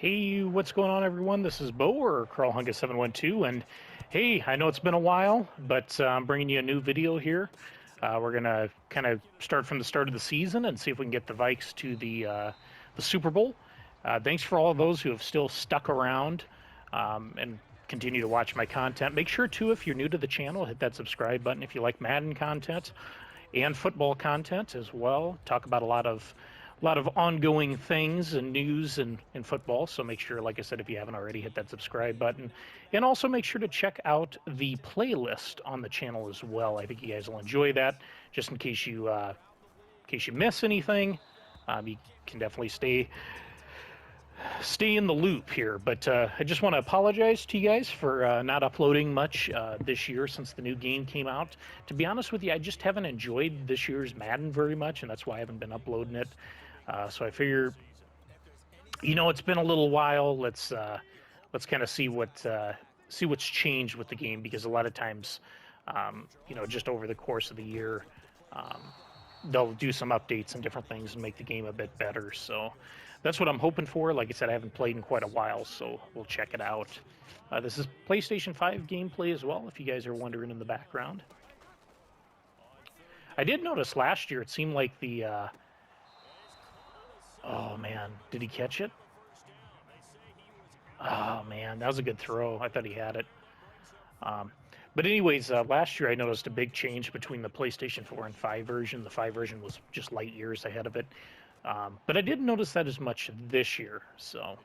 Hey, what's going on, everyone? This is Bo or Carl Hunga 712, and hey, I know it's been a while, but I'm bringing you a new video here. We're gonna kind of start from the start of the season and see if we can get the Vikes to the Super Bowl. Thanks for all of those who have still stuck around and continue to watch my content. Make sure too, if you're new to the channel, hit that subscribe button if you like Madden content and football content as well. Talk about a lot of ongoing things and news in football. So make sure, like I said, if you haven't already, hit that subscribe button. And also make sure to check out the playlist on the channel as well. I think you guys will enjoy that. Just in case you miss anything, you can definitely stay in the loop here. But I just want to apologize to you guys for not uploading much this year since the new game came out. To be honest with you, I just haven't enjoyed this year's Madden very much, and that's why I haven't been uploading it. So I figure, it's been a little while. Let's kind of see what's changed with the game, because a lot of times, just over the course of the year, they'll do some updates and different things and make the game a bit better. So that's what I'm hoping for. Like I said, I haven't played in quite a while, so we'll check it out. This is PlayStation 5 gameplay as well, if you guys are wondering in the background. I did notice last year it seemed like the oh, man. Did he catch it? Oh, man. That was a good throw. I thought he had it. But anyways, last year I noticed a big change between the PlayStation 4 and 5 version. The 5 version was just light years ahead of it. But I didn't notice that as much this year. So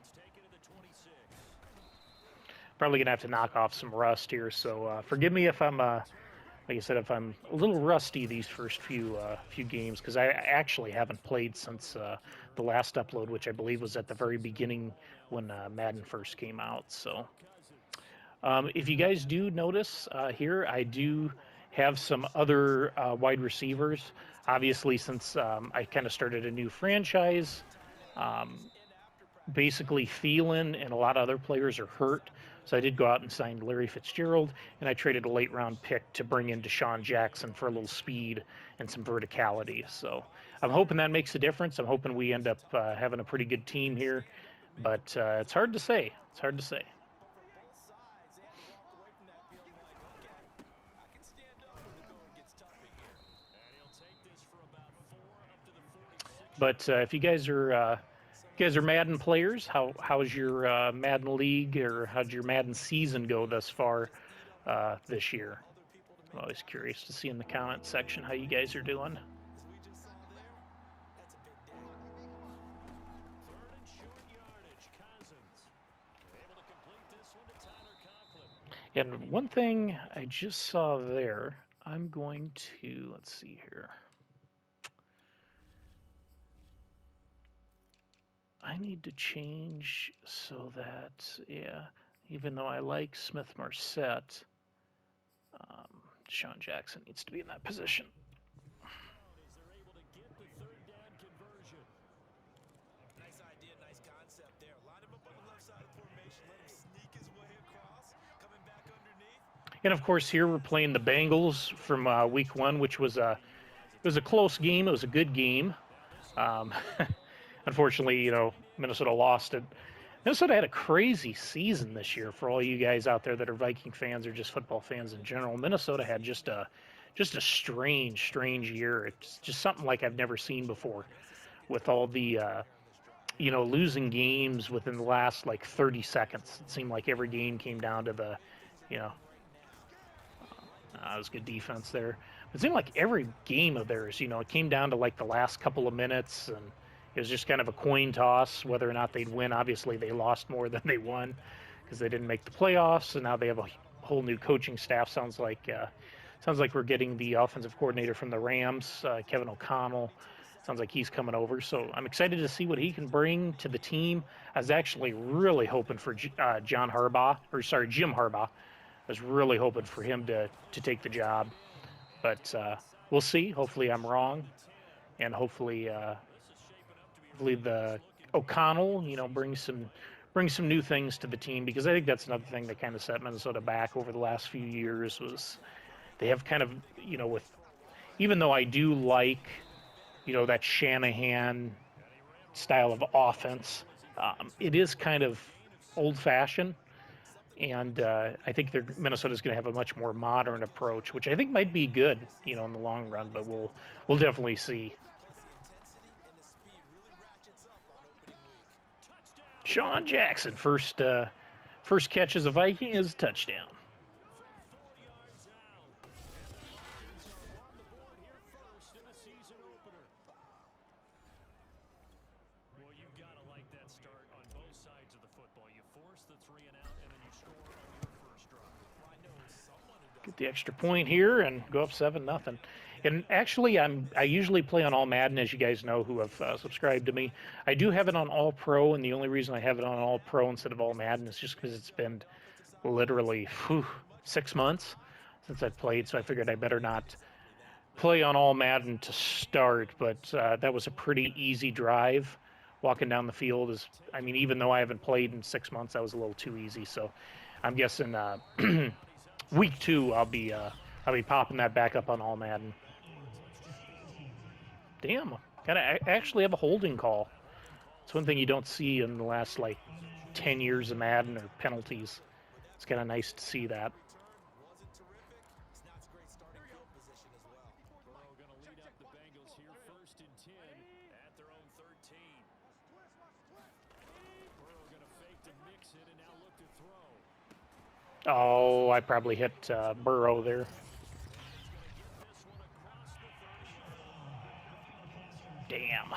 probably going to have to knock off some rust here. So forgive me if I'm... like I said, if I'm a little rusty these first few games, because I actually haven't played since the last upload, which I believe was at the very beginning when Madden first came out. So if you guys do notice here, I do have some other wide receivers. Obviously, since I kind of started a new franchise, basically Thielen and a lot of other players are hurt. So I did go out and sign Larry Fitzgerald, and I traded a late-round pick to bring in Deshaun Jackson for a little speed and some verticality. So I'm hoping that makes a difference. I'm hoping we end up having a pretty good team here, but it's hard to say. It's hard to say. But if you guys are Madden players, how's your Madden league, or how'd your Madden season go thus far this year? I'm always curious to see in the comment section how you guys are doing. And one thing I just saw there, I'm going to, let's see here. I need to change so that, yeah, even though I like Smith-Marset, Deshaun Jackson needs to be in that position. And of course, here we're playing the Bengals from Week 1, which was it was a close game. It was a good game. Unfortunately, Minnesota lost it. Minnesota had a crazy season this year. For all you guys out there that are Viking fans or just football fans in general, Minnesota had just a strange year. It's just something like I've never seen before, with all the losing games within the last like 30 seconds. It seemed like every game came down to the, it was good defense there. It seemed like every game of theirs, it came down to like the last couple of minutes, and it was just kind of a coin toss whether or not they'd win. Obviously, they lost more than they won because they didn't make the playoffs, and now they have a whole new coaching staff. Sounds like we're getting the offensive coordinator from the Rams, Kevin O'Connell. Sounds like he's coming over, so I'm excited to see what he can bring to the team. I was actually really hoping for Jim Harbaugh. I was really hoping for him to take the job, but we'll see. Hopefully, I'm wrong, and hopefully the O'Connell, brings some new things to the team, because I think that's another thing that kind of set Minnesota back over the last few years. Was they have kind of, even though I do like, that Shanahan style of offense, It is kind of old-fashioned, and I think Minnesota's going to have a much more modern approach, which I think might be good, in the long run. But we'll definitely see. Sean Jackson, first catch as a Viking is a touchdown. Get the extra point here and go up 7-0. And actually, I usually play on All Madden, as you guys know who have subscribed to me. I do have it on All Pro, and the only reason I have it on All Pro instead of All Madden is just because it's been literally 6 months since I've played, so I figured I better not play on All Madden to start. But that was a pretty easy drive. Walking down the field even though I haven't played in 6 months, that was a little too easy. So I'm guessing week 2 I'll be popping that back up on All Madden. Damn, I actually have a holding call. It's one thing you don't see in the last 10 years of Madden or penalties. It's kind of nice to see that. Oh, I probably hit Burrow there. Damn.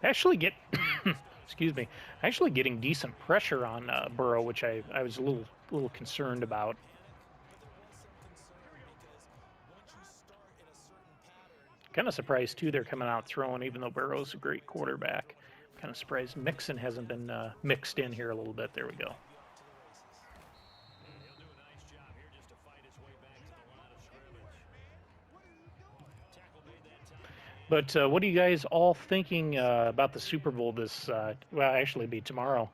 Actually excuse me, actually getting decent pressure on Burrow, which I was a little concerned about. Kind of surprised too they're coming out throwing, even though Burrow's a great quarterback. Kind of surprised Mixon hasn't been mixed in here a little bit. There we go. But what are you guys all thinking about the Super Bowl actually it'll be tomorrow.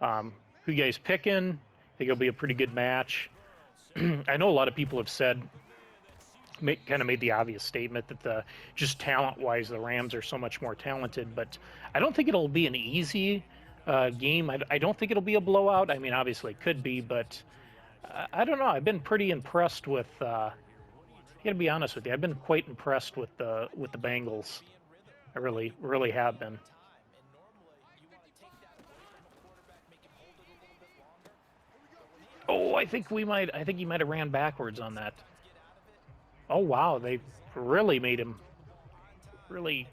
Who you guys picking? Think it'll be a pretty good match. I know a lot of people have said, kind of made the obvious statement that just talent-wise, the Rams are so much more talented, but I don't think it'll be an easy game. I don't think it'll be a blowout. I mean, obviously it could be, but I don't know. I've been pretty impressed with I got to be honest with you. I've been quite impressed with the Bengals. I really have been. Oh, I think he might have ran backwards on that. Oh wow, they really made him. Really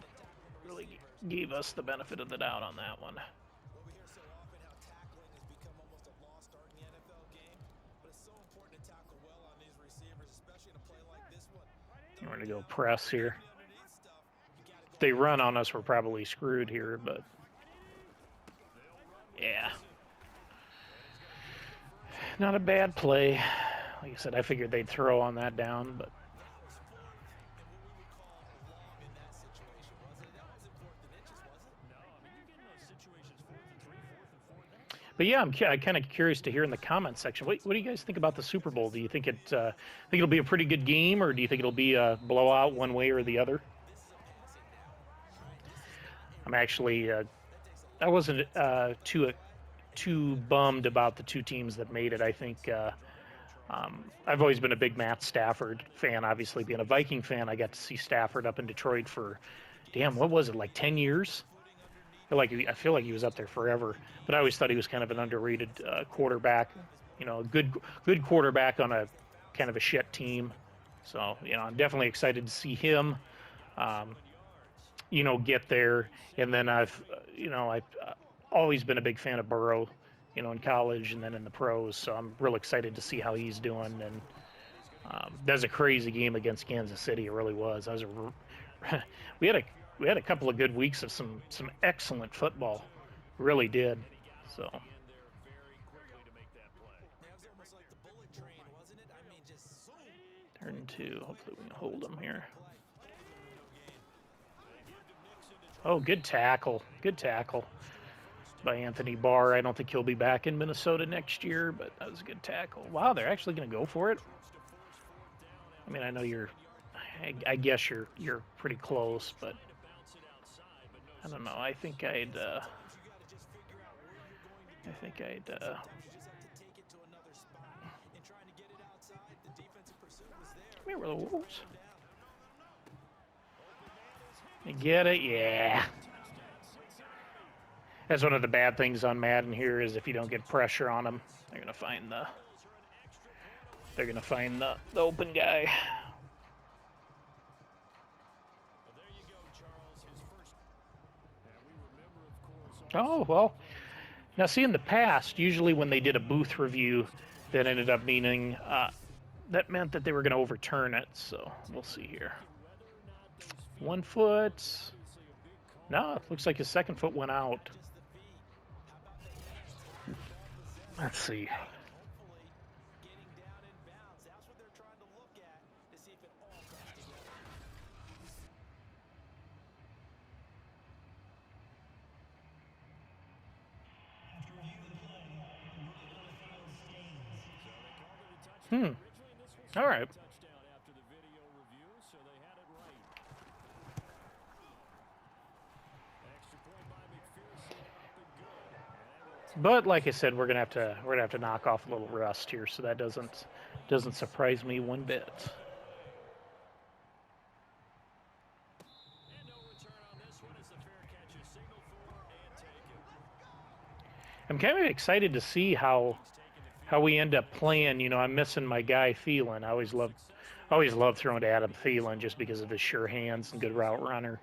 gave us the benefit of the doubt on that one. We're going to go press here. If they run on us, we're probably screwed here, but yeah. Not a bad play. Like I said, I figured they'd throw on that down, but yeah, I'm kind of curious to hear in the comments section. What do you guys think about the Super Bowl? Do you think think it'll be a pretty good game, or do you think it'll be a blowout one way or the other? I'm actually I wasn't too bummed about the two teams that made it. I think I've always been a big Matt Stafford fan. Obviously, being a Viking fan, I got to see Stafford up in Detroit for, what was it, 10 years? I feel like he was up there forever, but I always thought he was kind of an underrated quarterback. Good quarterback on a kind of a shit team. So I'm definitely excited to see him, get there. And then I've always been a big fan of Burrow, in college and then in the pros. So I'm real excited to see how he's doing. And that was a crazy game against Kansas City. It really was. We had a couple of good weeks of some excellent football. Really did. So. Turn two. Hopefully we can hold him here. Oh, good tackle. Good tackle by Anthony Barr. I don't think he'll be back in Minnesota next year, but that was a good tackle. Wow, they're actually going to go for it. I mean, I know I guess you're pretty close, but I don't know. I think I'd come here, little wolves. You get it? Yeah. That's one of the bad things on Madden here is if you don't get pressure on them, they're gonna find the open guy. Oh well. Now, see, in the past, usually when they did a booth review, that ended up meaning that meant that they were going to overturn it. So we'll see here. 1 foot. No, it looks like his second foot went out. Let's see. All right. But like I said, we're gonna have to knock off a little rust here, so that doesn't surprise me one bit. I'm kind of excited to see how we end up playing. You know, I'm missing my guy Thielen. I always loved throwing to Adam Thielen just because of his sure hands and good route runner,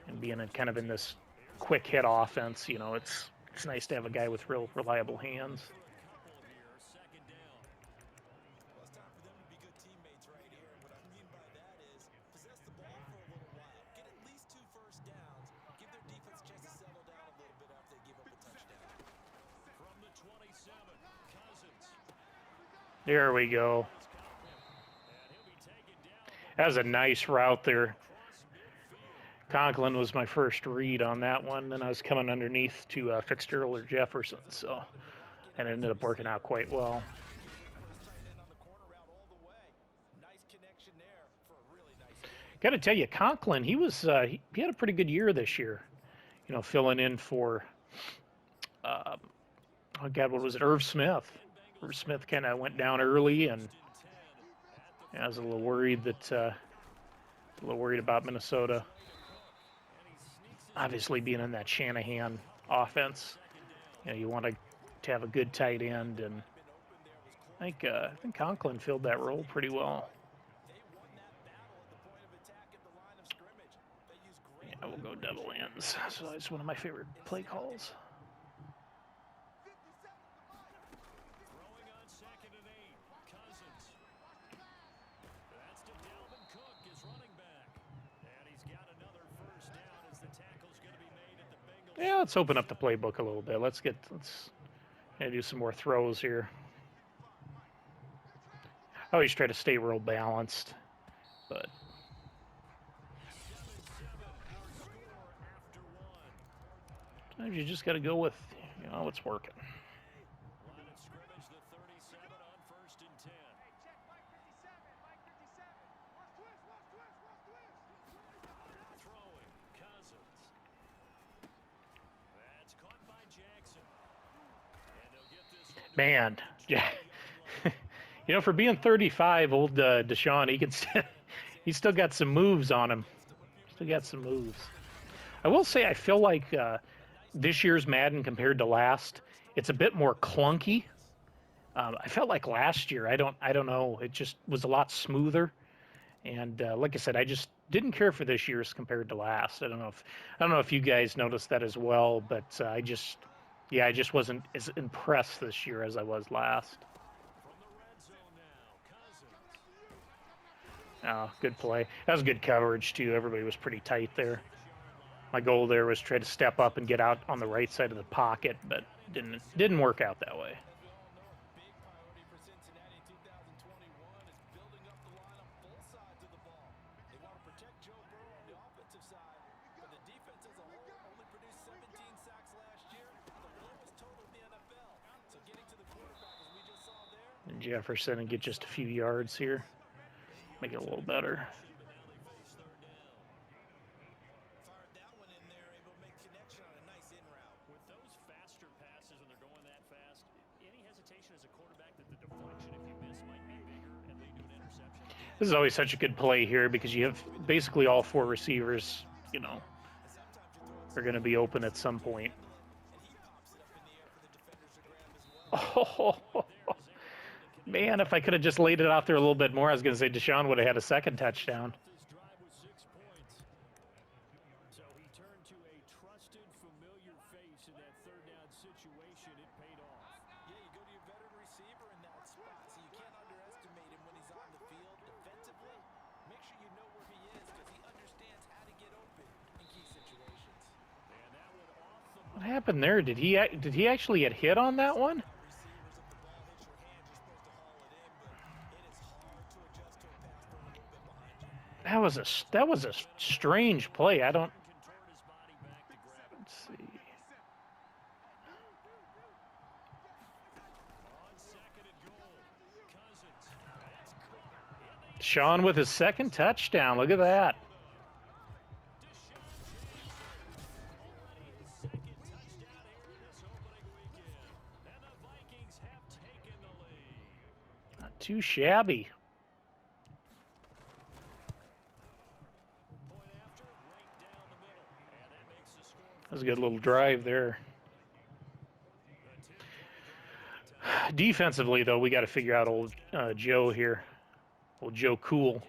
and being kind of in this quick hit offense. You know, it's nice to have a guy with real reliable hands. There we go. That was a nice route there. Conklin was my first read on that one, and I was coming underneath to Fitzgerald or Jefferson, so it ended up working out quite well. Got to tell you, Conklin, he had a pretty good year this year. You know, filling in for oh God, what was it? Irv Smith. Irv Smith kind of went down early, and I was a little worried about Minnesota. Obviously, being in that Shanahan offense, you know, you want to have a good tight end, and I think Conklin filled that role pretty well. Yeah, we'll go double ends. So it's one of my favorite play calls. Yeah, let's open up the playbook a little bit. Let's do some more throws here. I always try to stay real balanced, but sometimes you just got to go with, you know, what's working. Man, yeah. You know, for being 35, old Deshaun, he's still got some moves on him. Still got some moves. I will say, I feel like this year's Madden compared to last, it's a bit more clunky. I felt like last year, I don't know, it just was a lot smoother. And like I said, I just didn't care for this year's compared to last. I don't know if you guys noticed that as well, but I just wasn't as impressed this year as I was last. Oh, good play. That was good coverage too. Everybody was pretty tight there. My goal there was try to step up and get out on the right side of the pocket, but didn't work out that way. And Jefferson and get just a few yards here. Make it a little better. This is always such a good play here because you have basically all four receivers, you know, are going to be open at some point. Oh, man, if I could have just laid it out there a little bit more, I was going to say Deshaun would have had a second touchdown. What happened there? Did he actually get hit on that one? That was a strange play. I don't. Let's see. Sean with his second touchdown. Look at that. Not too shabby. That was a good little drive there. Defensively, though, we got to figure out old Joe here. Old Joe Cool.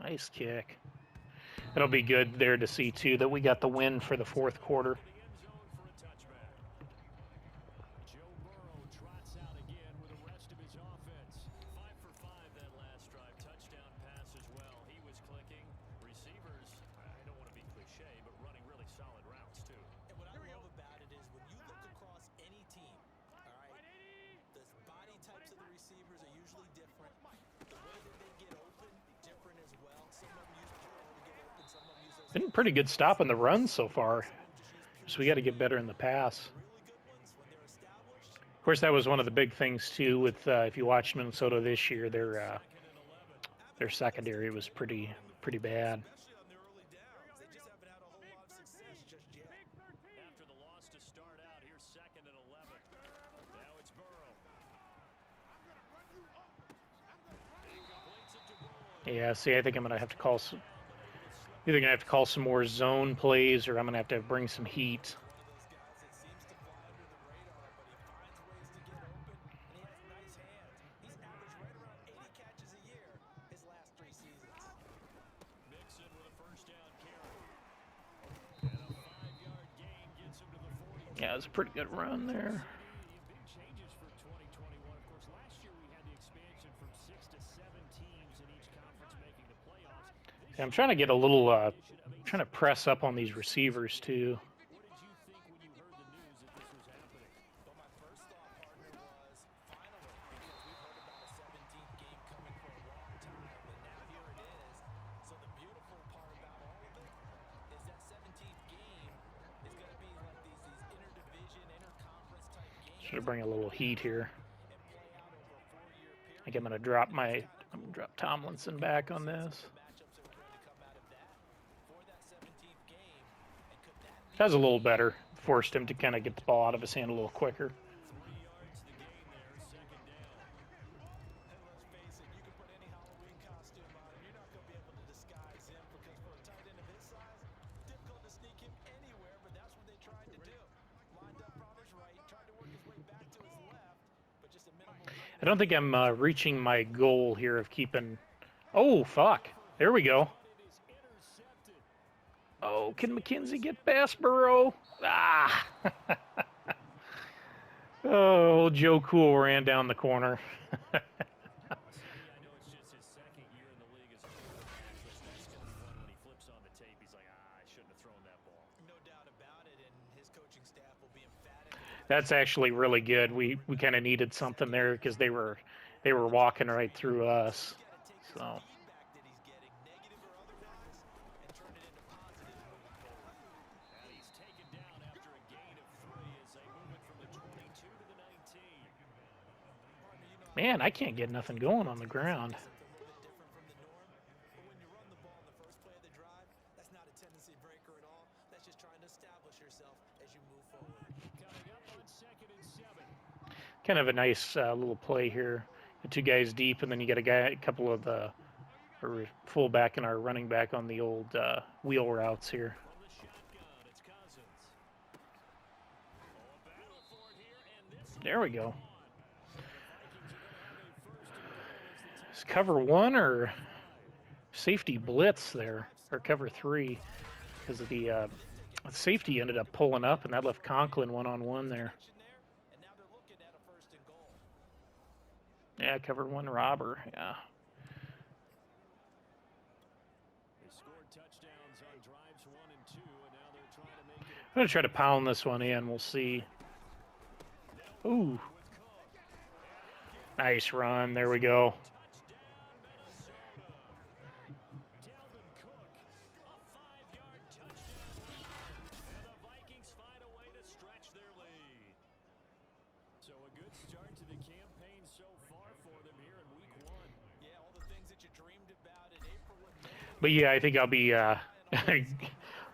Nice kick. It'll be good there to see, too, that we got the win for the fourth quarter. Been a pretty good stop in the run so far. So we got to get better in the pass. Of course, that was one of the big things too. With if you watch Minnesota this year, their secondary was pretty bad. Yeah, see, I think I'm gonna have to call some. Either gonna have to call some more zone plays, or I'm gonna have to bring some heat. Yeah, it was a pretty good run there. I'm trying to get a little, trying to press up on these receivers too. Should bring a little heat here. I think I'm gonna drop Tomlinson back on this. That was a little better. Forced him to kind of get the ball out of his hand a little quicker. I don't think I'm reaching my goal here of keeping... Oh, fuck. There we go. Oh, can McKenzie get past Burrow? Ah! Oh, Joe Cool ran down the corner. That's actually really good. We kind of needed something there because they were walking right through us. So. Man, I can't get nothing going on the ground. Kind of a nice little play here. The two guys deep, and then you got a couple of the fullback and our running back on the old wheel routes here. There we go. Is cover one or safety blitz there, or cover three? Because of the safety ended up pulling up, and that left Conklin one-on-one there. Yeah, cover one robber, yeah. I'm going to try to pound this one in. We'll see. Ooh. Nice run. There we go. So a good start to the campaign so far for them here in week 1. Yeah, all the things that you dreamed about in April and May. But yeah, I think I'll be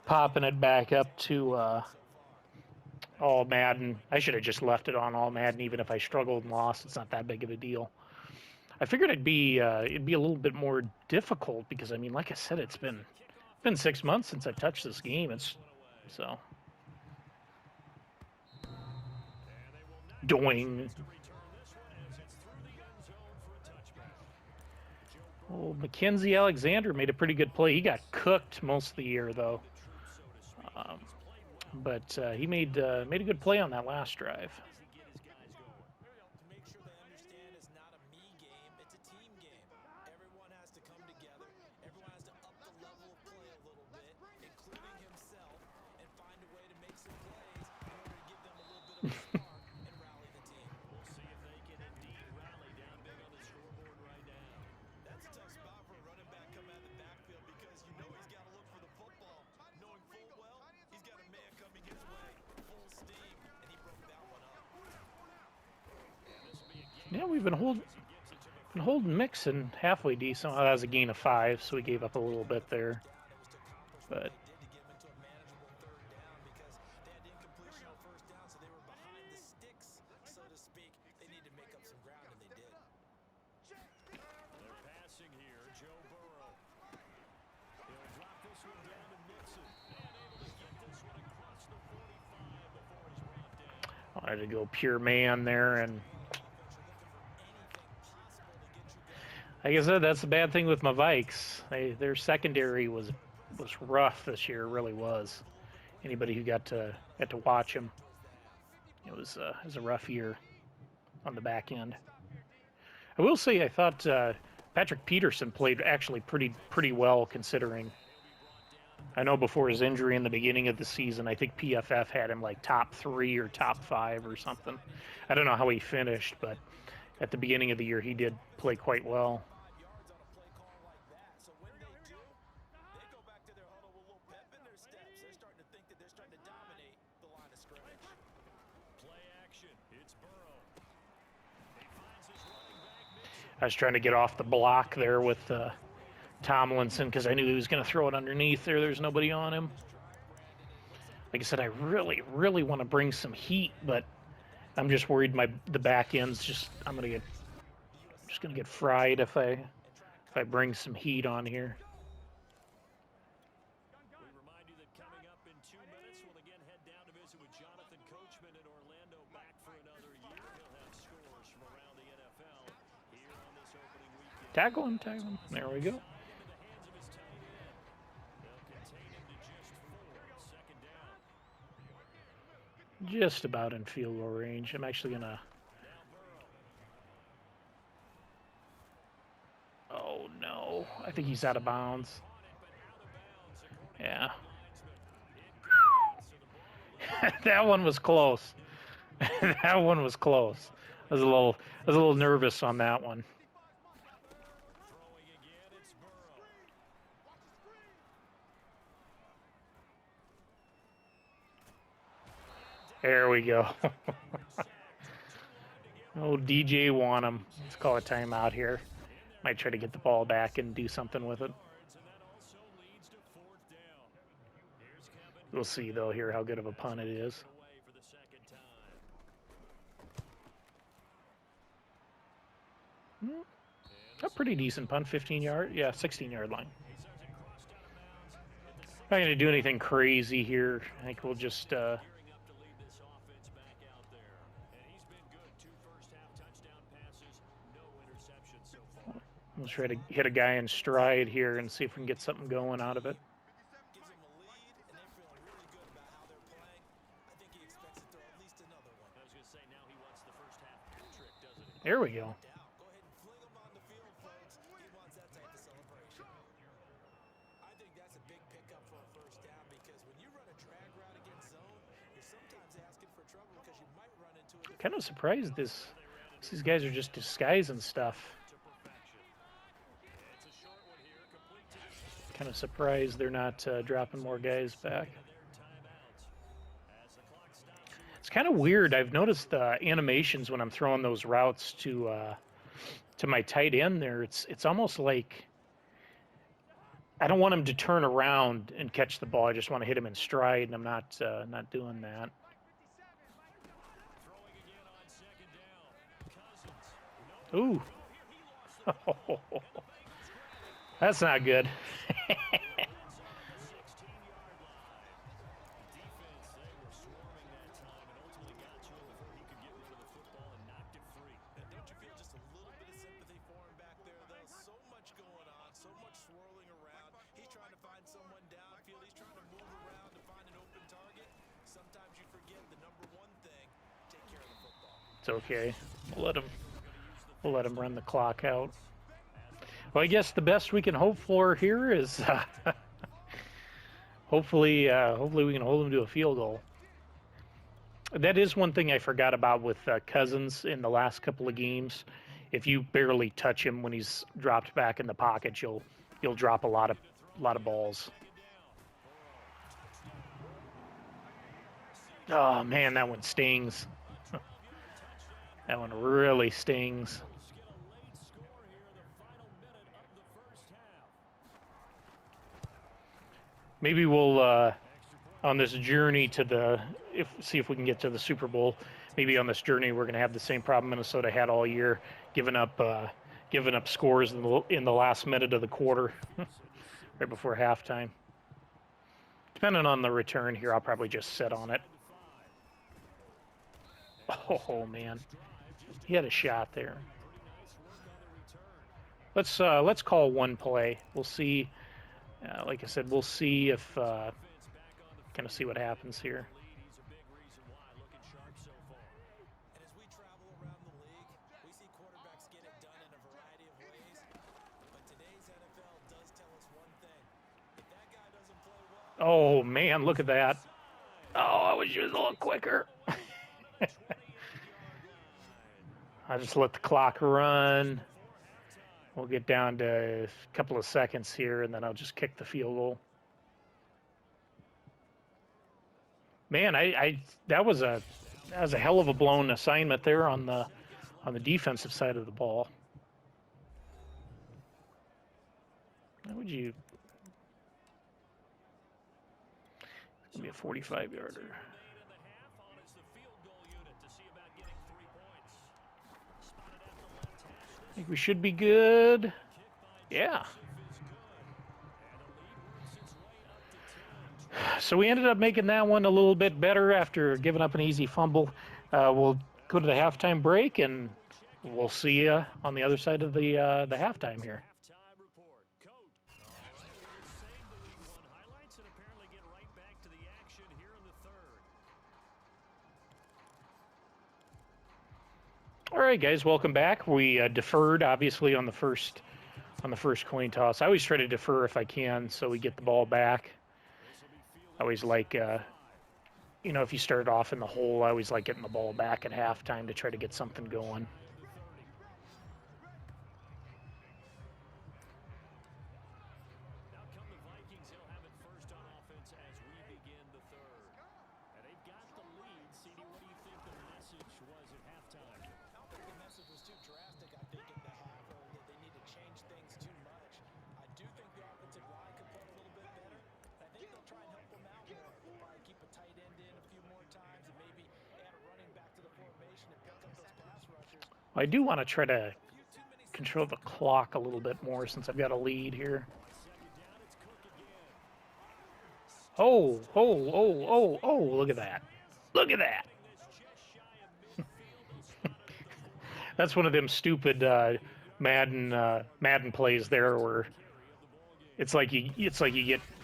popping it back up to all Madden. I should have just left it on all Madden, even if I struggled and lost. It's not that big of a deal. I figured it'd be a little bit more difficult because I mean, like I said, it's been 6 months since I touched this game. It's so doing. Oh, Mackenzie Alexander made a pretty good play. He got cooked most of the year though, but he made a good play on that last drive. Yeah, we've been holding Mixon halfway decent. Oh, that was a gain of 5, so we gave up a little bit there. But I had to go pure man there, and like I said, that's the bad thing with my Vikes. Their secondary was rough this year, it really was. Anybody who got to watch them, it was a rough year on the back end. I will say I thought Patrick Peterson played actually pretty well considering. I know before his injury in the beginning of the season, I think PFF had him like top 3 or top 5 or something. I don't know how he finished, but at the beginning of the year, he did play quite well. I was trying to get off the block there with Tomlinson because I knew he was going to throw it underneath there. There's nobody on him. Like I said, I really want to bring some heat, but I'm just worried the back end's just I'm just gonna get fried if I bring some heat on here. We remind you that coming up in 2 minutes, we'll again head down to visit with Jonathan Coachman in Orlando, back for another year. He'll have scores from around the NFL here on this opening weekend. Tackle him. There we go. Just about in field goal range. I'm actually gonna. Oh no! I think he's out of bounds. Yeah. That one was close. That one was close. I was a little nervous on that one. Throwing again, it's Burrow. There we go. Oh, DJ want him. Let's call a timeout here. Might try to get the ball back and do something with it. And that also leads to fourth down. Here's Kevin. We'll see, though, here how good of a punt it is. Away for the second time. A pretty decent punt, 15-yard. Yeah, 16-yard line. He starts it crossed out of bounds at the Not going to do anything crazy here. I think we'll just gearing up to lead this offense back out there. And he's been good. 2 first-half touchdown passes, no interceptions so far. we'll try to hit a guy in stride here and see if we can get something going out of it. Gives them a lead, and they're feeling really good about how they're playing. I think he expects to throw at least another one. I was going to say, now he wants the first-half trick, doesn't he? There we go. Go ahead and fling them on the field, folks. He wants that type of celebration. I think that's a big pickup for a first down because when you run a drag route against zone, you're sometimes asking for trouble because you might run into it. Kind of surprised these guys are just disguising stuff. To perfection. It's a short one here, complete to the Kind of surprised they're not dropping more guys back. their timeouts. As the clock stops, It's kind of weird. I've noticed the animations when I'm throwing those routes to my tight end there. It's almost like I don't want him to turn around and catch the ball. I just want to hit him in stride, and I'm not doing that. throwing again on second down. Cousins. Ooh. That's not good. Inside the 16-yard line. Defense, they were swarming that time and ultimately got to him before he could get rid of the football and knocked it free. And don't you feel just a little bit of sympathy for him back there, though? So much going on, so much swirling around. He's trying to find someone downfield. He's trying to move around to find an open target. Sometimes you forget the number one thing, take care of the football. It's okay. We'll let him run the clock out. Well, I guess the best we can hope for here is hopefully we can hold him to a field goal. That is one thing I forgot about with Cousins in the last couple of games. If you barely touch him when he's dropped back in the pocket, you'll drop a lot of balls. Oh man, that one stings. That one really stings. Let's get a late score here in the final minute of the first half. Maybe we'll on this journey to see if we can get to the Super Bowl. Maybe on this journey we're going to have the same problem Minnesota had all year, giving up scores in the last minute of the quarter, right before halftime. Depending on the return here, I'll probably just sit on it. Oh man, he had a shot there. Let's call one play. We'll see. Like I said, we'll see if kind of see what happens here. He's a big reason why, looking sharp so far. And as we travel around the league, we see quarterbacks get it done in a variety of ways. But today's NFL does tell us one thing. If that guy doesn't play well, Oh man, look at that. Oh, I was just a little quicker. I just let the clock run. We'll get down to a couple of seconds here, and then I'll just kick the field goal. Man, that was a hell of a blown assignment there on the defensive side of the ball. How would you? It's gonna be a 45-yarder. I think we should be good. Yeah. So we ended up making that one a little bit better after giving up an easy fumble. We'll go to the halftime break, and we'll see you on the other side of the halftime here. Halftime report. Coach. All right, we'll save the League One highlights and apparently get right back to the action here in the third. All right, guys, welcome back. We deferred, obviously, on the first coin toss. I always try to defer if I can, so we get the ball back. I always like you know, if you started off in the hole, I always like getting the ball back at halftime to try to get something going. Now come the Vikings. They'll have it first on offense as we begin the third. And they've got the lead. CD, what do you think the message was at halftime? I don't think the message was too drastic, I think, in the half, or that they need to change things too much. I do think the offensive line could play a little bit better. I think they'll try and help them out more. They'll probably keep a tight end in a few more times and maybe add a running back to the formation and pick up those pass rushers. I do want to try to A few too many control the clock a little bit more since I've got a lead here. On second down, it's Cook again. Oh, oh, oh, oh, oh, look at that. Look at that. This just shy of midfield. They'll spot it at the 1. That's one of them stupid Madden plays there where it's like you get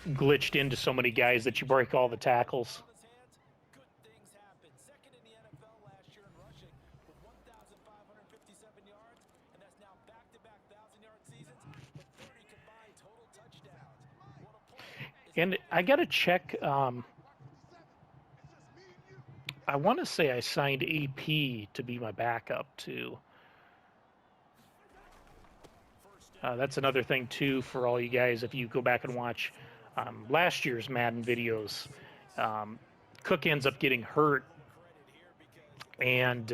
glitched into so many guys that you break all the tackles. on his hands. Good things happen. Second in the NFL last year in rushing with 1,557 yards, and that's now back-to-back 1,000-yard seasons with 30 combined total touchdowns. What a play. And I got to check. I want to say I signed AP to be my backup too. That's another thing too for all you guys. If you go back and watch last year's Madden videos, Cook ends up getting hurt, and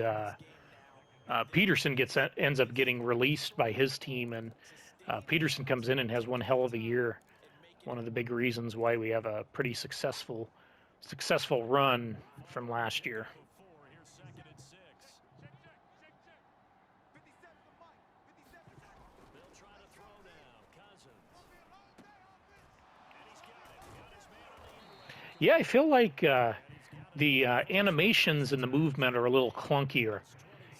Peterson ends up getting released by his team, and Peterson comes in and has one hell of a year. One of the big reasons why we have a pretty successful run from last year. Here's second and 6. They'll try to throw now. Cousins. And he's got it. Got his man on the end route. Yeah, I feel like the animations and the movement are a little clunkier,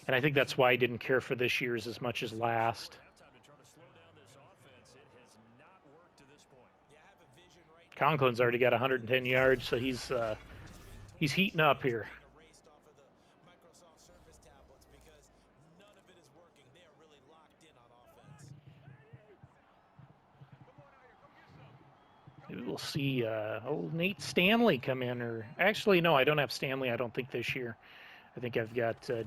and I think that's why I didn't care for this year's as much as last. Halftime to try to slow down this offense. It has not worked to this point. You have a vision right Conklin's already got 110 yards, so he's heating up here. erased off of the Microsoft Surface tablets because none of it is working. They are really locked in on offense. Maybe we'll see Nate Stanley come in, or actually no, I don't have Stanley. I don't think this year. I think I've got I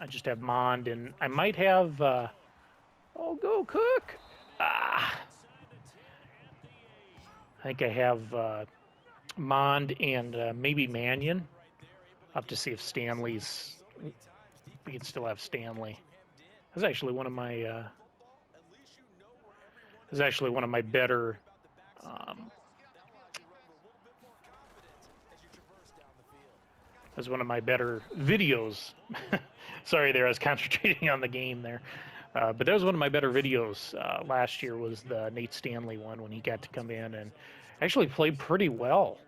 just have Mond, and I might have oh, go Cook. I think I have Mond and maybe Mannion. I'll have to see if Stanley's. We can still have Stanley. That's actually one of my. That's actually one of my better. That's one of my better videos. Sorry, there I was concentrating on the game there. But that was one of my better videos last year. Was the Nate Stanley one when he got to come in and actually played pretty well,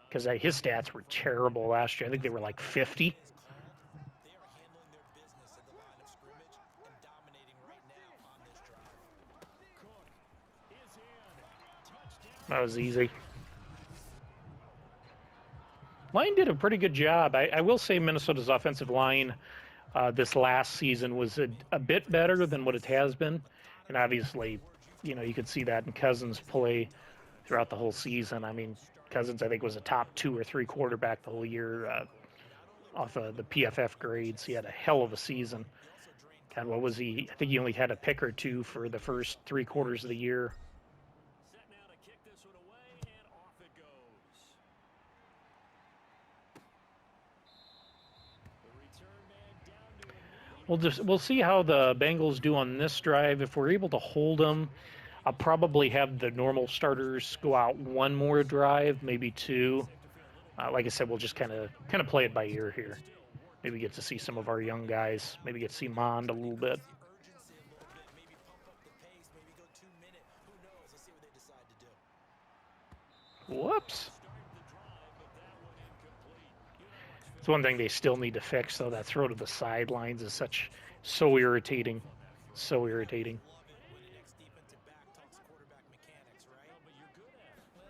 because his stats were terrible last year. I think they were like 50. They are handling their business at the line of scrimmage and dominating right now on this drive. Cook is in. Touchdown. That was easy. Line did a pretty good job. I will say Minnesota's offensive line this last season was a bit better than what it has been. And obviously, you know, you could see that in Cousins' play throughout the whole season. I mean, Cousins, I think, was a top 2 or 3 quarterback the whole year off of the PFF grades. He had a hell of a season. God, what was he? I think he only had a pick or 2 for the first 3 quarters of the year. Set now to kick this one away, and off it goes. The return man down to a knee. We'll see how the Bengals do on this drive. If we're able to hold them, I'll probably have the normal starters go out one more drive, maybe 2. Like I said, we'll just kind of play it by ear here. Maybe get to see some of our young guys. Maybe get to see Mond a little bit. Urgency a little bit, maybe pump up the pace, maybe go 2 minute. Who knows? Let's see what they decide to do. Whoops. Start the drive, but that one incomplete. It's one thing they still need to fix, though. That throw to the sidelines is so irritating. So irritating. Love it when the next defensive back talks quarterback mechanics, right? But you're good at it. Well,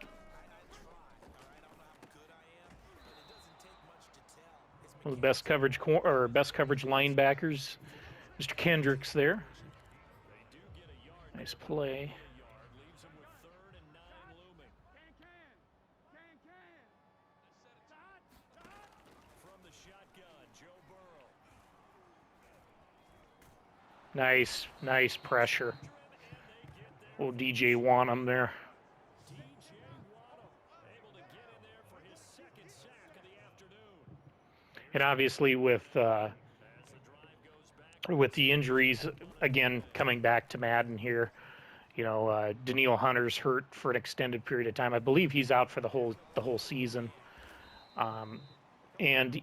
I try, all right? I don't know how good I am, but it doesn't take much to tell. It's One of the best coverage linebackers, Mr. Kendricks there. They do get a yard. Nice play. Yard leaves them with 3rd and 9 looming. Nice, nice pressure. Oh, DJ want him there. DJ Waddle able to get in there for his second sack of the afternoon. And obviously As the drive goes back, with the injuries again coming back to Madden here, Daniil Hunter's hurt for an extended period of time. I believe he's out for the whole season. And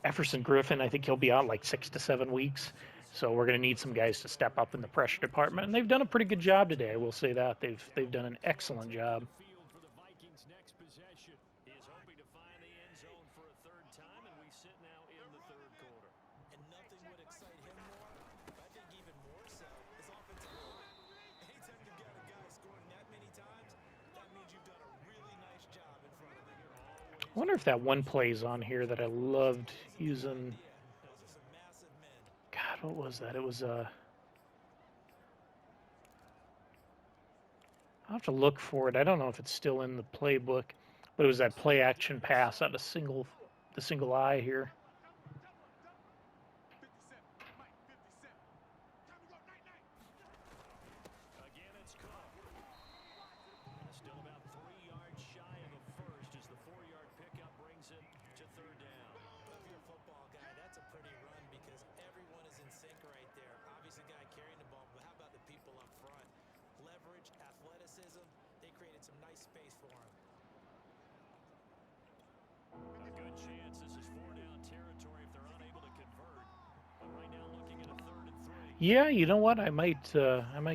Efferson Griffin, I think he'll be out like 6 to 7 weeks. So we're going to need some guys to step up in the pressure department, and they've done a pretty good job today. I will say that they've done an excellent job. field for the Vikings' next possession. He is hoping to find the end zone for a third time, and we sit now in the third quarter. And nothing would excite him more, but I think even more so, his offensive line. Anytime you've got a guy scoring that many times, that means you've done a really nice job in front of him. I wonder if that one play is on here that I loved using. Those are some massive men. God, what was that? It was I'll have to look for it. I don't know if it's still in the playbook, but it was that play action pass out of the single eye here. Again, it's Cook. Still about 3 yards shy of a first as the 4-yard pickup brings it to third down. If you're a football guy, that's a pretty run because everyone is in sync right there. Obviously, the guy carrying the ball, but how about the people up front? Leverage, athleticism, they created some nice space for him. A good chance this is 4-down territory if they're unable to convert. But right now looking at a 3rd and 3. Yeah, you know what? I might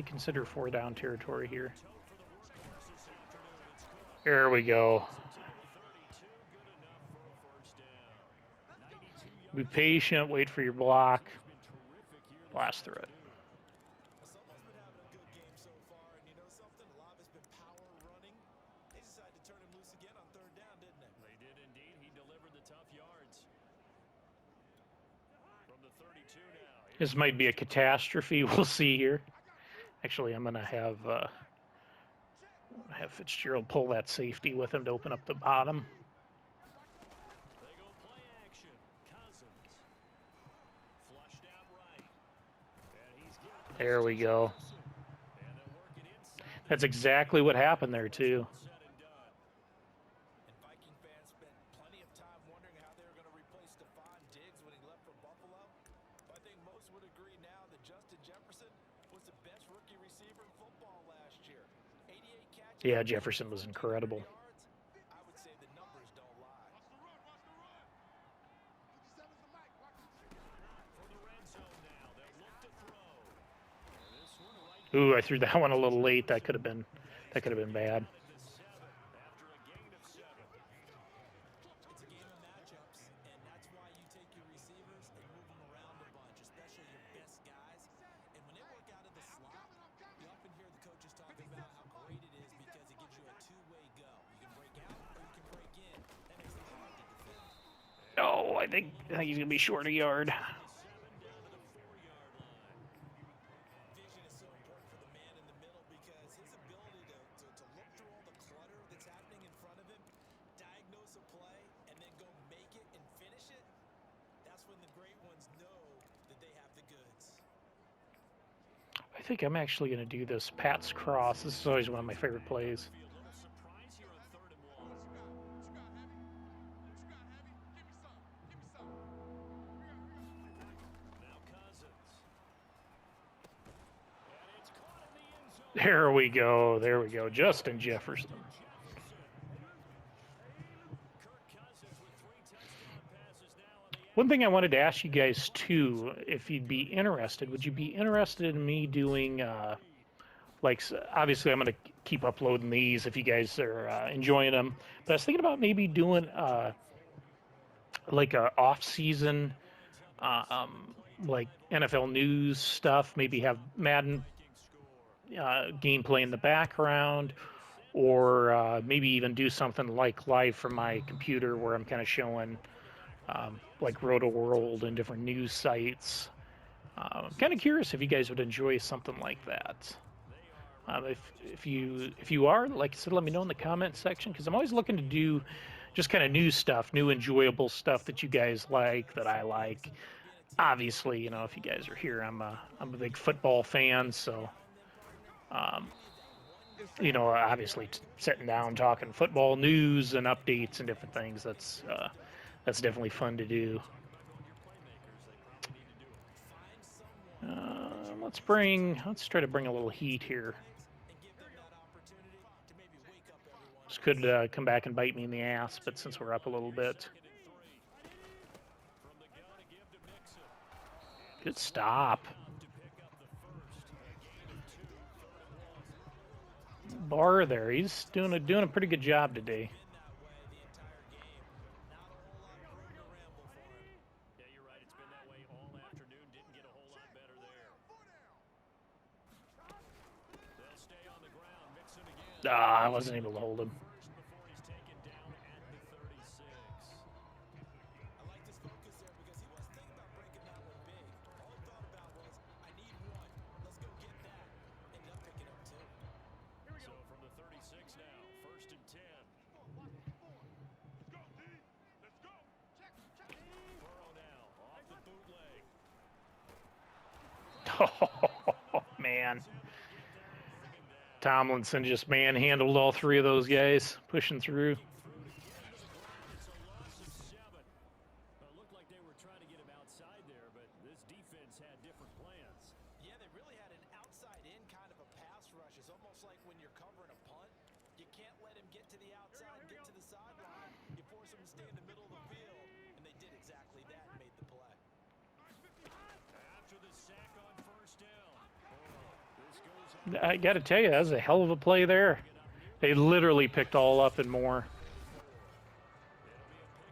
consider 4-down territory here. Tote for the workhorse this afternoon. It's Cook. There we go. To the 32, good enough for a first down. 92 Be yards. patient. Wait for your block. He's been terrific here this Blast through it. Someone's been having a good game so far, and you know something? A lot of it's been power running. They decided to turn him loose again on 3rd down, didn't they? They did indeed. He delivered the tough yards. From the 32 now. This might be a catastrophe. We'll see here. Actually, I'm gonna have Fitzgerald pull that safety with him to open up the bottom. They go play action. Cousins. Flushed out right. And he's got There we go. and they'll work it inside. That's exactly what happened there too. Said and done. And Viking fans spent plenty of time wondering how they were going to replace Stephon Diggs when he left for Buffalo. But I think most would agree now that Justin Jefferson was the best rookie receiver in football last year. 88 catches. Yeah, Jefferson was incredible. Yards. I would say the numbers don't lie. For the red zone now. They'll look to throw. And this one right Ooh, I threw that one a little late. That could have been bad. into 7 after a gain of 7. It's a game of matchups, and that's why you take your receivers and move them around a bunch, especially your best guys. And when they work out of the slot, you often hear the coaches talking about how great it is because it gives you a two-way go. You can break out or you can break in. That makes it hard to defend. Oh, I think he's gonna be short a yard. The 7 down to the 4-yard line. Vision is so important for the man in the middle because his ability to look through all the clutter that's happening in front of him, diagnose a play, and then go make it and finish it, that's when the great ones know that they have the goods. I think I'm actually gonna do this Pat's cross. This is always one of my favorite plays. Be a little surprise here on 3rd and 1. Now Cousins. And it's caught in the end zone. There we go. There we go. Justin Jefferson. Kirk Cousins with 3 touchdown passes now on the One thing I wanted to ask you guys too, if you'd be interested, would you be interested in me doing, obviously I'm going to keep uploading these if you guys are enjoying them, but I was thinking about maybe doing like a off-season, like NFL news stuff, maybe have Madden gameplay in the background, or maybe even do something like live from my computer where I'm kind of showing like Roto World and different news sites. I'm kind of curious if you guys would enjoy something like that. If you are, like I said, let me know in the comment section, because I'm always looking to do just kind of new stuff, new enjoyable stuff that you guys like, that I like. obviously, you know, if you guys are here, I'm a big football fan, so um, you know, obviously sitting down talking football news and updates and different things. That's definitely fun to do. Let's try to bring a little heat here. This could come back and bite me in the ass, but since we're up a little bit. Good stop. Barr there, he's doing a pretty good job today. I wasn't able to hold him. Oh, man. Tomlinson just manhandled all three of those guys, pushing through. Yeah, they really had an outside-in kind of a pass rush. It's almost like when you're covering a punt, you can't let him get to the outside, get to the sideline. You force him to stay in the middle of the field, and they did exactly that and made the play. After the sack on first down. I got to tell you, that was a hell of a play there. They literally picked all up and more.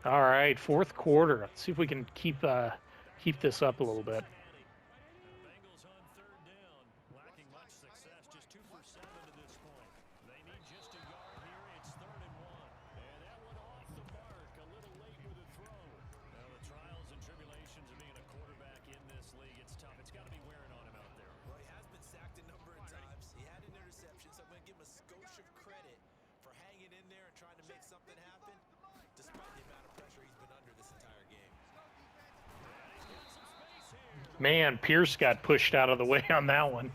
All right, fourth quarter. Let's see if we can keep this up a little bit. Bengals on third down, lacking much success, just 2 for 7 to this point. They need just a yard here. It's 3rd and 1. And that one off the mark, a little late with a throw. Now the trials and tribulations of being a quarterback in this league, it's tough. It's got to be wearing on him out there. Well, he has been sacked a number of times. He had an interception, so I'm going to give him a skosh of credit for hanging in there and trying to make something happen, despite the amount of pressure he's been under this entire game. Man, Pierce got pushed out of the way on that one.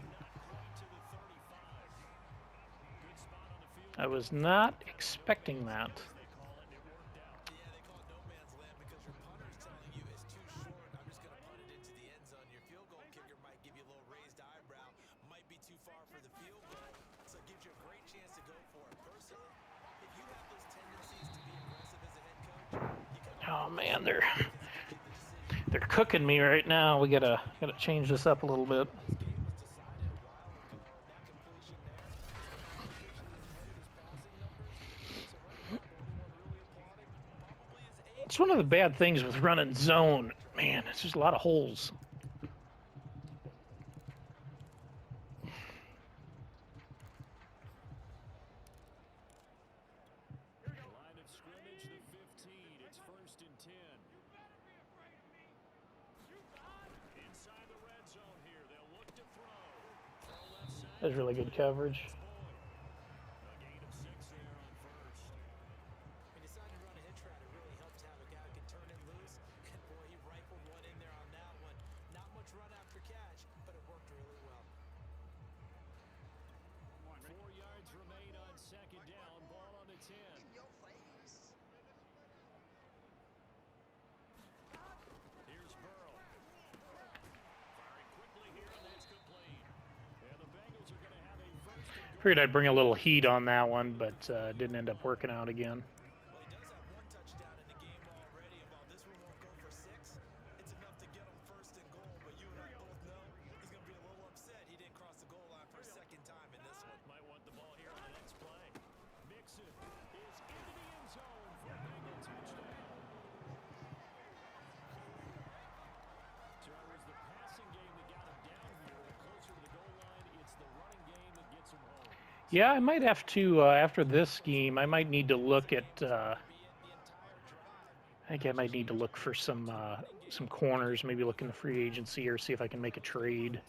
I was not expecting that. Yeah, they call it no man's land because your punter is telling you it's too short. I'm just going to punt it into the end zone. Your field goal kicker might give you a little raised eyebrow, might be too far for the field goal, so it gives you a great chance to go for it. Personally, if you have those tendencies to be aggressive as a head coach, Oh man, they're cooking me right now. We gotta change this up a little bit. It's one of the bad things with running zone. Man, it's just a lot of holes. Line of scrimmage, the 15. It's 1st and 10. Inside the red zone here. They'll look to throw. That's really good coverage. A gain of 6 there on first. when you decide to run a hitch route, it really helps to have a guy who can turn it loose. And boy, he rifled one in there on that one. Not much run after catch, but it worked really well. 4 yards remain on 2nd down. Ball on the 10. Here's Burrow. Firing quickly here, and that's complete. And the Bengals are going to have a 1st and goal. Figured I'd bring a little heat on that one, but didn't end up working out again. Well, he does have one touchdown in the game already, and while this one won't go for 6, it's enough to get him 1st and goal. But you and I both know he's going to be a little upset he didn't cross the goal line for a second time in this one. Might want the ball here on the next play. Mixon is into the end zone for a Bengal touchdown. So it was the passing game that got him down here. And closer to the goal line, it's the running game that gets him home. Yeah, I might have to after this game. I might need to look at. I think I might need to look for some corners. Maybe look in the free agency or see if I can make a trade.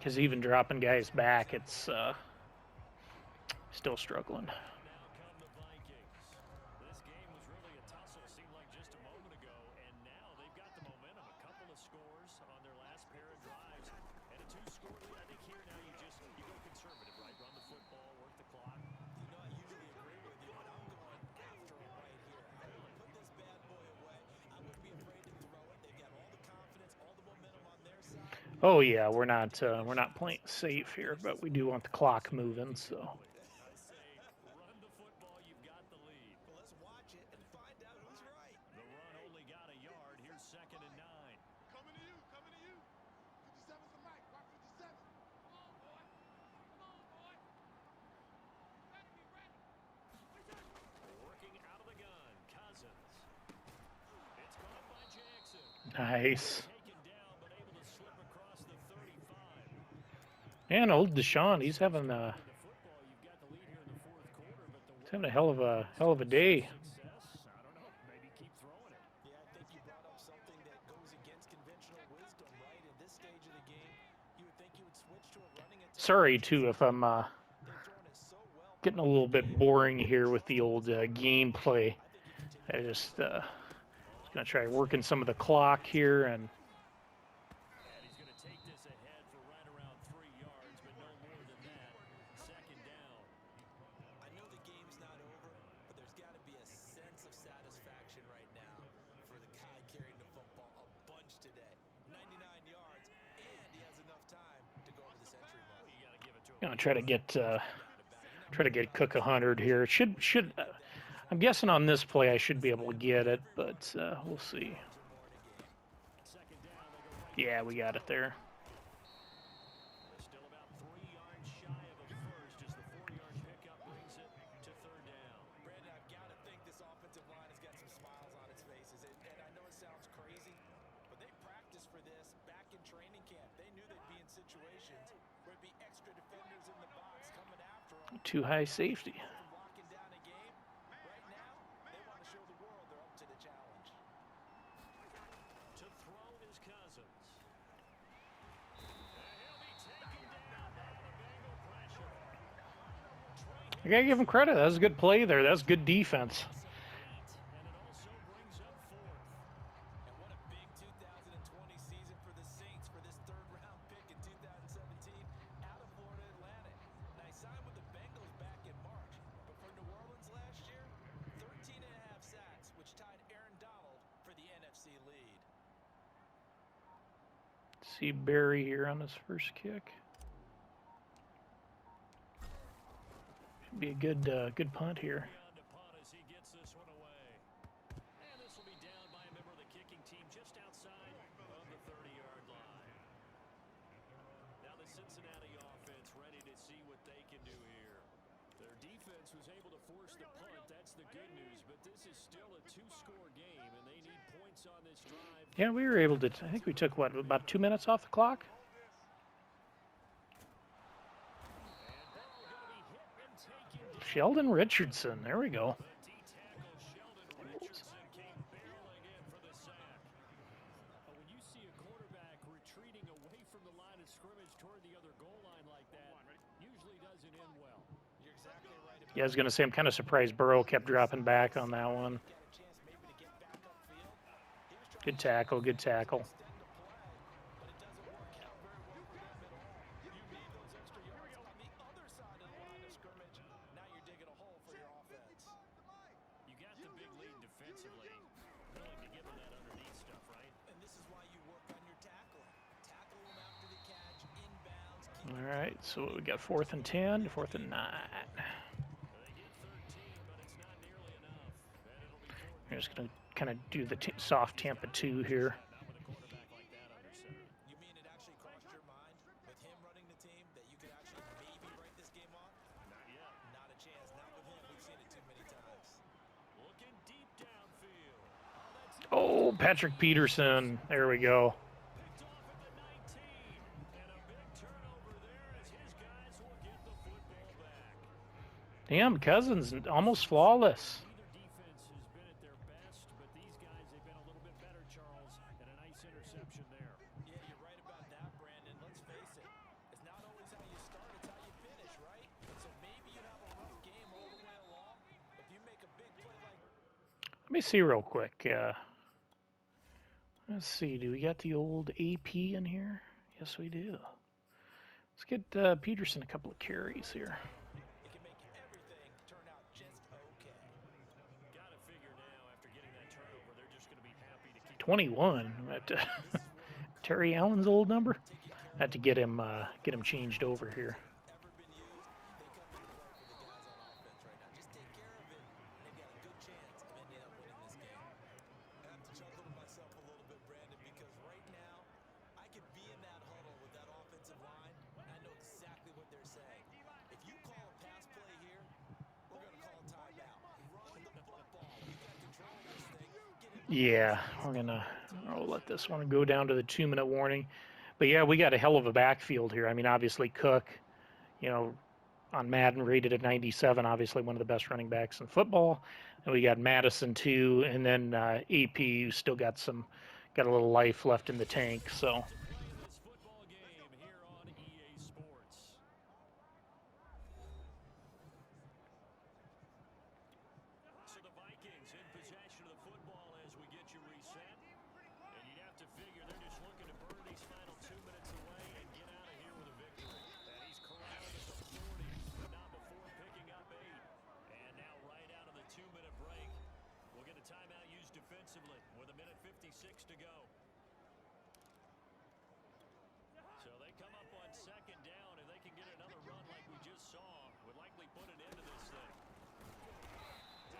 Because even dropping guys back, it's still struggling. Out now come the Vikings. This game was really a tussle, seemed like just a moment ago, and now they've got the momentum. A couple of scores on their last pair of drives, and a two-score lead. I think here now you go conservative, right? Run the football, work the clock. You know, I usually agree with you, but I'm going after it right here. Put this bad boy away. I wouldn't be afraid to throw it. They've got all the confidence, all the momentum on their side. Oh yeah, we're not playing safe here, but we do want the clock moving. So I say run the football, you've got the lead. Well, let's watch it and find out who's right. The run only got a yard. Here's 2nd and 9. Coming to you, coming to you. 57's the mic, watch 57. Come on, boy. Come on, boy. Ready, be ready. Working out of the gun, Cousins. It's caught by Jackson. nice. Taken down, but able to slip across the 35. And old Deshaun, he's having The football, you've got the lead here in the 4th quarter, but the he's having a hell of a day. success, I don't know, maybe keep throwing it. Yeah, I think you brought up something that goes against conventional wisdom, right? At this stage of the game, you would think you would switch to a running attack. Sorry too if I'm They've thrown it so well. getting a little bit boring here with the old gameplay. I just gonna try working some of the clock here and. And he's going to take this ahead for right around 3 yards, but no more than that. 2nd down. I know the game's not over, but there's got to be a sense of satisfaction right now for the guy carrying the football a bunch today. 99 yards, and he has enough time to go to the century mark. You got to give it to him. Gonna try to get Cook 100 here. Should I'm guessing on this play I should be able to get it, but we'll see. 2nd down, they go right. Yeah, we got it there. They're still about 3 yards shy of a first as the 4-yard pickup brings it to 3rd down. Brandon, I've got to think this offensive line has got some smiles on its faces. And I know it sounds crazy, but they practiced for this back in training camp. They knew they'd be in situations where it'd be extra defenders in the box coming after them. Too high safety. From locking down a game. Right now, they want to show the world they're up to the challenge. To throw is Cousins. And he'll be taken down by the Bengal pressure. I gotta give him credit. That was a good play there. That was good defense. And it also brings up 4th. And what a big 2020 season for the Saints for this 3rd-round pick in 2017 out of Florida Atlantic. Now, he signed with the Bengals back in March, but for New Orleans last year, 13 and a half sacks, which tied Aaron Donald for the NFC lead. See Barry here on his first kick. Should be a good punt here. On to punt as he gets this one away. And this will be down by a member of the kicking team just outside of the 30-yard line. Now the Cincinnati offense ready to see what they can do here. Their defense was able to force the punt. That's the good news, but this is still a 2-score game, and they need points on this drive. Yeah, we were able to. I think we took what, about 2 minutes off the clock. Sheldon Richardson. There we go. The D-tackle Sheldon Richardson came barreling in for the sack. When you see a quarterback retreating away from the line of scrimmage toward the other goal line like that, usually doesn't end well. You're exactly right about Yeah, I was gonna say I'm kind of surprised Burrow kept dropping back on that one. got a chance maybe to get back upfield. He was trying Good tackle. Good tackle. to extend the play, but it doesn't work out very well for them at all. You need those extra yards on the other side of the line of scrimmage. Now you're digging a hole for your offense. You got the big lead defensively, willing to give them that underneath stuff, right? And this is why you work on your tackling. Tackle them after the catch, inbounds, keep All right, so we got 4th and 10, 4th and 9. They get 13, but it's not nearly enough. And it'll be 4th. I'm just gonna kind of do the soft Tampa 2 here. Not with a quarterback like that under center. You mean it actually crossed your mind with him running the team that you could actually maybe write this game off? Not yet. Not a chance. Not with him. We've seen it too many times. Looking deep downfield. Oh, Patrick Peterson. There we go. Picked off at the 19. And a big turnover there as his guys will get the football back. Damn, Cousins almost flawless. Neither defense has been at their best, but these guys, they've been a little bit better, Charles, and a nice interception there. Yeah, you're right about that, Brandon. Let's face it. Let me see real quick. Let's see. Do we got the old AP in here? Yes, we do. Let's get Peterson a couple of carries here. It can make everything turn out just okay. Got to figure now, after getting that turnover, they're just going to be happy to keep 21. This is where Terry confidence Allen's old number. taking care Had to of get him changed over here. ever been used, they come into play for the guys on offense right now. Just take care of it, and they've got a good chance of ending up winning this game. I have to chuckle to myself a little bit, Brandon, because right now I could be in that huddle with that offensive line, and I know exactly what they're saying. If you call a pass play here, we're going to call a timeout. Run the football. We've got control of this thing. Get it Yeah, we're gonna. I'll let this one go down to the 2-minute warning. But yeah, we got a hell of a backfield here. I mean, obviously Cook, you know, on Madden rated at 97, obviously one of the best running backs in football. And we got Madison too, and then AP who's still got a little life left in the tank. So to play in this football game here on EA Sports. So the Vikings in possession of the football as we get you reset. And you'd have to figure they're just looking to burn these final 2 minutes away and get out of here with a victory. And he's corralled at the 40, but not before picking up 8. And now right out of the 2-minute break, we'll get a timeout used defensively with 1:56 to go. So they come up on 2nd down, and they can get another run like we just saw. Would likely put an end to this thing.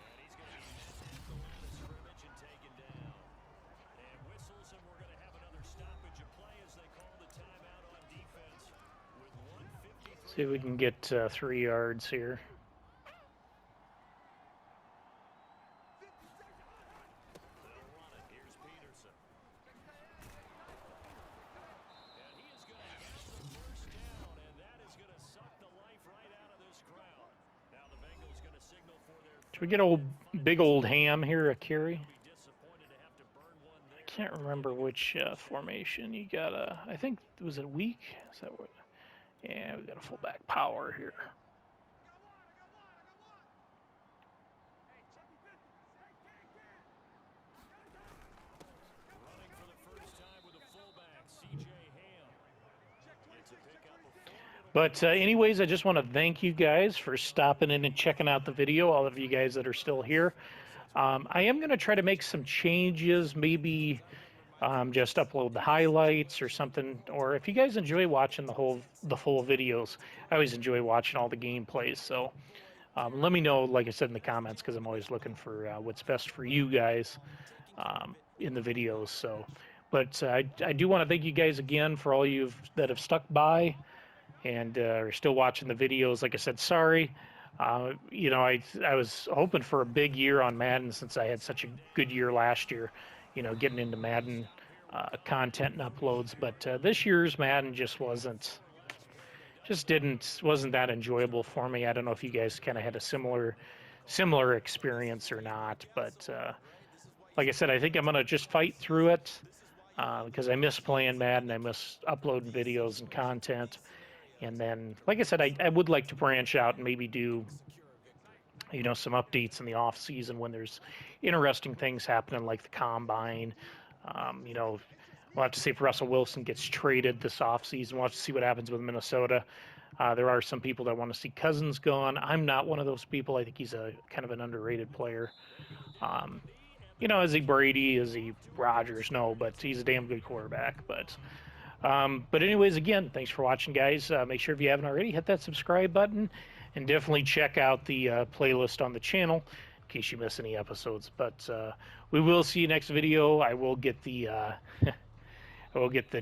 And he's going to be met at the line of scrimmage and taken down. And whistles, and we're going to have another stoppage of play as they call the timeout on defense with 1:53. see if we can get 3 yards here. They'll run it. Here's Peterson. And he is going to have the first down, and that is going to suck the life right out of this crowd. Now the Bengals going to signal for their Should we get old big old ham here a carry? be disappointed to have to burn one there. I can't remember which formation you got. I think was it weak? Is that what? Yeah, we got a fullback power here. Running for the first time with a fullback, C.J. Ham. Gets a pickup of 4 middle. But anyways, I just want to thank you guys for stopping in and checking out the video. All of you guys that are still here. I am going to try to make some changes. Maybe just upload the highlights or something. Or if you guys enjoy watching the full videos, I always enjoy watching all the gameplays. So let me know, like I said in the comments, because I'm always looking for what's best for you guys in the videos. So, but I do want to thank you guys again for all you that have stuck by and are still watching the videos. Like I said, sorry. You know, I was hoping for a big year on Madden since I had such a good year last year. You know, getting into Madden content and uploads, but this year's Madden just wasn't that enjoyable for me. I don't know if you guys kind of had a similar experience or not, but like I said, I think I'm gonna just fight through it because I miss playing Madden, I miss uploading videos and content, and then, like I said, I would like to branch out and maybe do, you know, some updates in the off season when there's interesting things happening like the combine. You know, we'll have to see if Russell Wilson gets traded this off season. We'll have to see what happens with Minnesota. There are some people that want to see Cousins gone. I'm not one of those people. I think he's a kind of an underrated player. You know, is he Brady? Is he Rodgers? No, but he's a damn good quarterback. But anyways, again, thanks for watching, guys. Make sure if you haven't already, hit that subscribe button, and definitely check out the playlist on the channel in case you miss any episodes. But we will see you next video. I will get the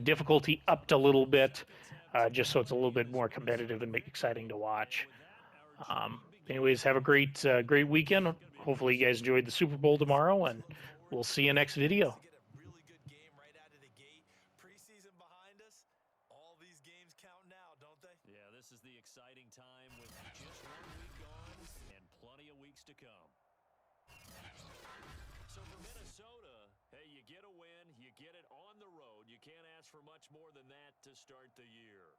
difficulty upped a little bit, just so it's a little bit more competitive and exciting to watch. Anyways, have a great weekend. Hopefully you guys enjoyed the Super Bowl tomorrow, and we'll see you next video. To get a really good game right out of the gate. Preseason behind us. All these games count now, don't they? Yeah, this is the exciting time with just 1 week gone and plenty of weeks to come. So for Minnesota, hey, you get a win, you get it on the road. You can't ask for much more than that to start the year.